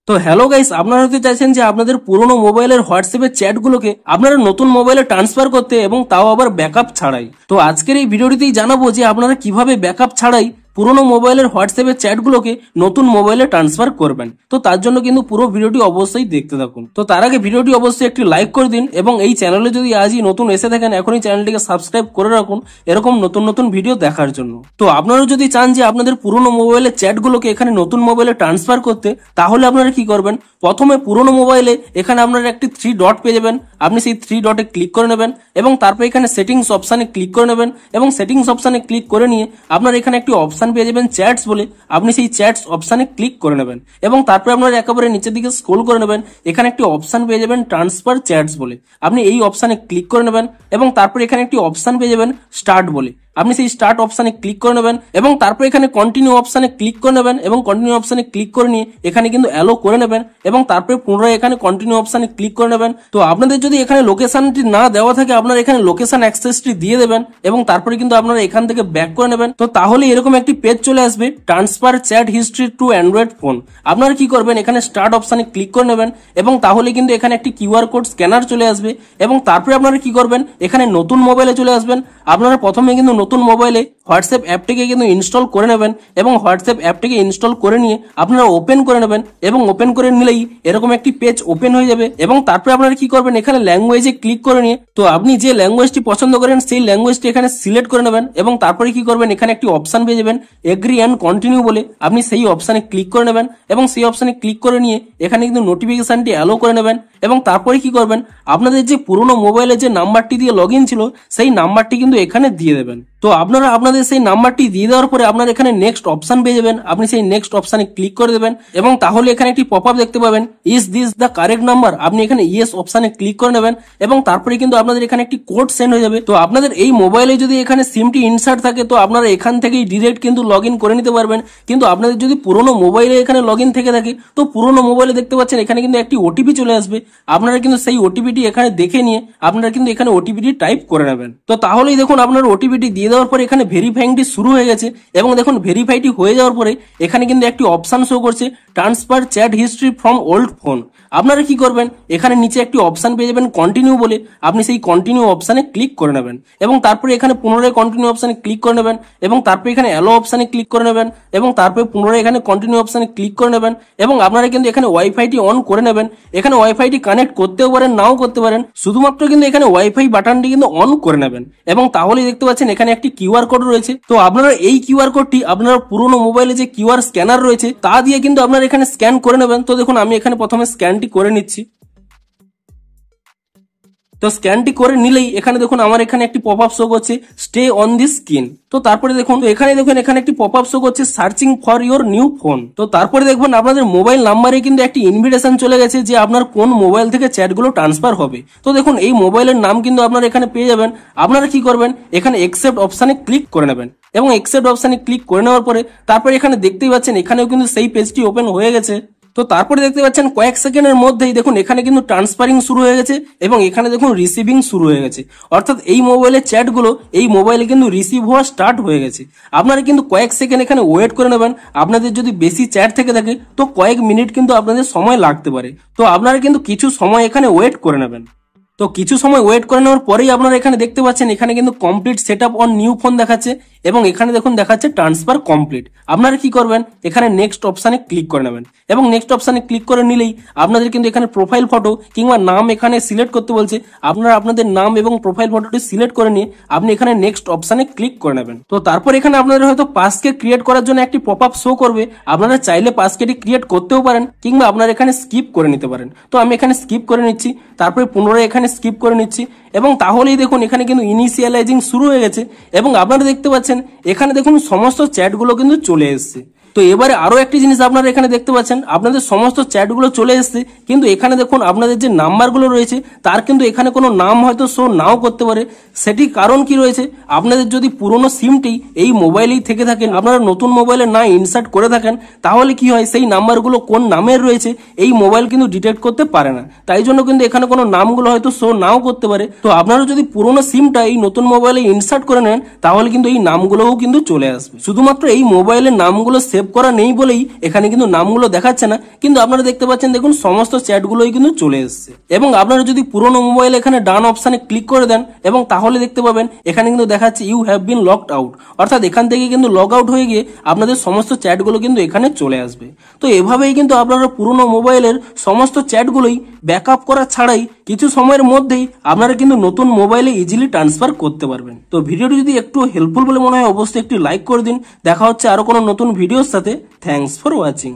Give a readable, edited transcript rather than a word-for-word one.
তো hello guys, আপনারা হতে চাইছেন যে আপনাদের পুরনো মোবাইলের হোয়াটসঅ্যাপের চ্যাটগুলোকে আপনারা নতুন মোবাইলে ট্রান্সফার করতে এবং তাও আবার ব্যাকআপ ছাড়াই। তো আজকের এই ভিডিওটিতেই জানাবো যে আপনারা কিভাবে ব্যাকআপ ছাড়াই পুরনো মোবাইলের হোয়াটসঅ্যাপের চ্যাটগুলোকে নতুন মোবাইলে ট্রান্সফার করবেন। তো তার জন্য কিন্তু পুরো ভিডিওটি অবশ্যই দেখতে থাকুন। তো তার আগে ভিডিওটি অবশ্যই একটি লাইক করে দিন এবং এই চ্যানেলে যদি আজই নতুন এসে থাকেন এখনই চ্যানেলটিকে সাবস্ক্রাইব করে রাখুন এরকম নতুন নতুন ভিডিও দেখার জন্য। তো আপনারা যদি চান যে আপনাদের পুরনো মোবাইলের চ্যাটগুলোকে এখানে নতুন মোবাইলে ট্রান্সফার করতে, তাহলে আপনারা কি করবেন, প্রথমে পুরনো মোবাইলে এখানে আপনারা একটি 3 ডট পেয়ে যাবেন। আপনি সেই 3 ডটে ক্লিক করে নেবেন এবং তারপর এখানে সেটিংস অপশানে ক্লিক করে নেবেন এবং সেটিংস অপশানে ক্লিক করে নিয়ে আপনার এখানে একটি অপশান পেয়ে যাবেন চ্যাটস বলে। আপনি সেই চ্যাটস অপশানে ক্লিক করে নেবেন এবং তারপরে আপনারা একেবারে নিচের দিকে স্ক্রল করে নেবেন, এখানে একটি অপশান পেয়ে যাবেন ট্রান্সফার চ্যাটস বলে। আপনি এই অপশানে ক্লিক করে নেবেন এবং তারপরে এখানে একটি অপশান পেয়ে যাবেন স্টার্ট বলে। আপনি সেই স্টার্ট অপশানে ক্লিক করে নেবেন এবং তারপর এখানে কন্টিনিউ অপশানে ক্লিক করে নেবেন এবং কন্টিনিউ অপশানে ক্লিক করে নিয়ে এখানে কিন্তু অ্যালো করে নেবেন এবং তারপরে পুনরায় এখানে কন্টিনিউ অপশানে ক্লিক করে নেবেন। তো আপনাদের যদি এখানে লোকেশনটি না দেওয়া থাকে আপনারা এখানে লোকেশন অ্যাক্সেসটি দিয়ে দেবেন এবং তারপরে কিন্তু আপনারা এখান থেকে ব্যাক করে নেবেন। তো তাহলে এরকম একটি পেজ চলে আসবে, transfer chat history to android phone. আপনারা কি করবেন, এখানে স্টার্ট অপশানে ক্লিক করে নেবেন এবং তাহলে কিন্তু এখানে একটি কিউআর কোড স্ক্যানার চলে আসবে এবং তারপরে আপনারা কি করবেন, এখানে নতুন মোবাইলে চলে আসবেন। আপনারা প্রথমে কিন্তু নতুন মোবাইলে হোয়াটসঅ্যাপ অ্যাপটিকে কিন্তু ইনস্টল করে নেবেন এবং হোয়াটসঅ্যাপ অ্যাপটিকে ইনস্টল করে নিয়ে আপনারা ওপেন করে নেবেন এবং ওপেন করে নিলেই এরকম একটি পেজ ওপেন হয়ে যাবে এবং তারপরে আপনারা কি করবেন, এখানে ল্যাঙ্গুয়েজে ক্লিক করে নিয়ে তো আপনি যে ল্যাঙ্গুয়েজটি পছন্দ করেন সেই ল্যাঙ্গুয়েজটি এখানে সিলেক্ট করে নেবেন এবং তারপরে কি করবেন, এখানে একটি অপশন পেয়ে যাবেন এগ্রি অ্যান্ড কন্টিনিউ বলে। আপনি সেই অপশানে ক্লিক করে নেবেন এবং সেই অপশানে ক্লিক করে নিয়ে এখানে কিন্তু নোটিফিকেশনটি অ্যালো করে নেবেন এবং তারপরে কি করবেন, আপনাদের যে পুরনো মোবাইলে যে নাম্বারটি দিয়ে লগ ইন ছিল সেই নাম্বারটি কিন্তু এখানে দিয়ে দেবেন। তো আপনারা আপনাদের সেই নাম্বারটি দিয়ে দেওয়ার পরে আপনারা এখানে নেক্সট অপশন পেয়ে যাবেন। আপনি সেই নেক্সট অপশানে ক্লিক করে দেবেন এবং তাহলে এখানে একটি পপ আপ দেখতে পাবেন, is this the correct number. আপনি এখানে ইয়েস অপশানে ক্লিক করে নেবেন এবং তারপরে কিন্তু আপনাদের এখানে একটি কোড সেন্ড হয়ে যাবে। তো আপনাদের এই মোবাইলে যদি এখানে সিমটি ইনসার্ট থাকে তো আপনারা এখান থেকেই ডিরেক্ট কিন্তু লগ ইন করে নিতে পারবেন। কিন্তু আপনাদের যদি পুরোনো মোবাইলে এখানে লগ ইন থেকে থাকে তো পুরোনো মোবাইলে দেখতে পাচ্ছেন এখানে কিন্তু একটি ওটিপি চলে আসবে। আপনারা কিন্তু সেই ওটিপিটি এখানে দেখে নিয়ে আপনারা কিন্তু এখানে ওটিপিটি টাইপ করে নেবেন। তো তাহলেই দেখুন আপনার ওটিপিটি দিয়ে দেওয়ার পরে এখানে ভেরিফাইংটি শুরু হয়ে গেছে এবং দেখুন ভেরিফাইটি হয়ে যাওয়ার পরে এখানে কিন্তু একটি অপশন শো করছে transfer chat history from old phone. আপনারা কি করবেন, এখানে নিচে একটি অপশন পেয়ে যাবেন কন্টিনিউ বলে। আপনি সেই কন্টিনিউ অপশানে ক্লিক করে নেবেন এবং তারপরে এখানে পুনরায় কন্টিনিউ অপশানে ক্লিক করে নেবেন এবং তারপরে এখানে অ্যালো অপশানে ক্লিক করে নেবেন এবং তারপরে পুনরায় এখানে কন্টিনিউ অপশানে ক্লিক করে নেবেন এবং আপনারা কিন্তু এখানে ওয়াইফাইটি অন করে নেবেন। এখানে ওয়াইফাইটি কানেক্ট করতেও পারেন নাও করতে পারেন, শুধুমাত্র কিন্তু এখানে ওয়াইফাই বাটনটি কিন্তু অন করে নেবেন এবং তাহলেই দেখতে পাচ্ছেন এখানে একটি কিউআর কোড রয়েছে। তো আপনারা এই কিউআর কোডটি আপনার পুরোনো মোবাইলে যে কিউআর স্ক্যানার রয়েছে তা দিয়ে কিন্তু আপনারা এখানে স্ক্যান করে নেবেন। তো দেখুন আমি এখানে প্রথমে স্ক্যানটি করে নিচ্ছি। তো স্ক্যানটি করে নিলেই এখানে দেখুন আমার এখানে একটি পপ আপ শো করছে স্টে অন দি স্ক্রিন। তো তারপরে দেখুন এখানে এখানে একটি পপ আপ শো করছে searching for your new phone. তো তারপরে দেখবেন আপনাদের মোবাইল নাম্বারে কিন্তু একটি ইনভিটেশন চলে গেছে যে আপনার কোন মোবাইল থেকে চ্যাটগুলো ট্রান্সফার হবে। তো দেখুন এই মোবাইলের নাম কিন্তু আপনারা এখানে পেয়ে যাবেন। আপনারা কি করবেন, এখানে একসেপ্ট অপশানে ক্লিক করে নেবেন এবং একসেপ্ট অপশানে ক্লিক করে নেওয়ার পরে তারপরে এখানে দেখতেই পাচ্ছেন এখানেও কিন্তু সেই পেজটি ওপেন হয়ে গেছে। তো তারপরে দেখতে পাচ্ছেন কয়েক সেকেন্ডের মধ্যেই দেখুন এখানে কিন্তু ট্রান্সফারিং শুরু হয়ে গেছে এবং এখানে দেখুন রিসিভিং শুরু হয়ে গেছে, অর্থাৎ এই মোবাইলের চ্যাটগুলো এই মোবাইলে কিন্তু রিসিভ হওয়া স্টার্ট হয়ে গেছে। আপনারা কিন্তু কয়েক সেকেন্ড এখানে ওয়েট করে নেবেন। আপনাদের যদি বেশি চ্যাট থেকে থাকে তো কয়েক মিনিট কিন্তু আপনাদের সময় লাগতে পারে। তো আপনারা কিন্তু কিছু সময় এখানে ওয়েট করে নেবেন। তো কিছু সময় ওয়েট করে নেওয়ার পরেই আপনারা এখানে দেখতে পাচ্ছেন এখানে কিন্তু complete setup on new phone দেখাচ্ছে এবং এখানে দেখুন দেখাচ্ছে ট্রান্সফার কমপ্লিট। আপনারা কি করবেন, এখানে নেক্সট অপশানে ক্লিক করে নেবেন এবং নেক্সট অপশানে ক্লিক করে নিলেই আপনাদের কিন্তু এখানে প্রোফাইল ফটো কিংবা নাম এখানে সিলেক্ট করতে বলছে। আপনারা আপনাদের নাম এবং প্রোফাইল ফটোটি সিলেক্ট করে নিয়ে আপনি এখানে নেক্সট অপশানে ক্লিক করে নেবেন। তো তারপর এখানে আপনাদের হয়তো পাসকে ক্রিয়েট করার জন্য একটি পপ আপ শো করবে। আপনারা চাইলে পাসকেটি ক্রিয়েট করতেও পারেন কিংবা আপনারা এখানে স্কিপ করে নিতে পারেন। তো আমি এখানে স্কিপ করে নিচ্ছি, তারপরে পুনরায় এখানে স্কিপ করে নিচ্ছি এবং তাহলেই দেখুন এখানে কিন্তু ইনিশিয়ালাইজিং শুরু হয়ে গেছে এবং আপনারা দেখতে পাচ্ছেন এখানে দেখুন সমস্ত চ্যাটগুলো কিন্তু চলে এসেছে। তো এবারে আরো একটি জিনিস আপনারা এখানে দেখতে পাচ্ছেন আপনাদের সমস্ত চ্যাটগুলো চলে এসেছে, কিন্তু এখানে দেখুন আপনাদের যে নাম্বারগুলো রয়েছে তার কিন্তু এখানে কোনো নাম হয়তো শো নাও করতে পারে। সেটি কারণ কি রয়েছে, আপনাদের যদি পুরনো সিমটি এই মোবাইলেই থেকে থাকেন, আপনারা নতুন মোবাইলে না ইনসার্ট করে থাকেন, তাহলে কি হয় সেই নাম্বারগুলো কোন নামের রয়েছে এই মোবাইল কিন্তু ডিটেক্ট করতে পারে না। তাই জন্য কিন্তু এখানে কোনো নামগুলো হয়তো শো নাও করতে পারে। তো আপনারা যদি পুরনো সিমটা এই নতুন মোবাইলে ইনসার্ট করে নেন তাহলে কিন্তু এই নামগুলোও কিন্তু চলে আসবে। শুধুমাত্র এই মোবাইলের নামগুলো সেভ সেভ করা নেই বলেই এখানে কিন্তু নামগুলো দেখাচ্ছে না, কিন্তু আপনারা দেখতে পাচ্ছেন দেখুন সমস্ত চ্যাটগুলোই কিন্তু চলে এসেছে। এবং আপনারা যদি পুরোনো মোবাইলে এখানে ডান অপশানে ক্লিক করে দেন এবং তাহলে দেখতে পাবেন এখানে কিন্তু দেখাচ্ছে you have been locked out, অর্থাৎ এখান থেকে কিন্তু লগ আউট হয়ে গিয়ে আপনাদের সমস্ত চ্যাটগুলো কিন্তু এখানে চলে আসবে। তো এভাবেই কিন্তু আপনারা পুরোনো মোবাইলের সমস্ত চ্যাটগুলোই ব্যাকআপ করা ছাড়াই কিছু সময়ের মধ্যেই আপনারা কিন্তু নতুন মোবাইলে ইজিলি ট্রান্সফার করতে পারবেন। তো ভিডিওটি যদি একটু হেল্পফুল বলে মনে হয় অবশ্যই একটি লাইক করে দিন। দেখা হচ্ছে আরো কোনো নতুন ভিডিওর সাথে। Thanks for watching.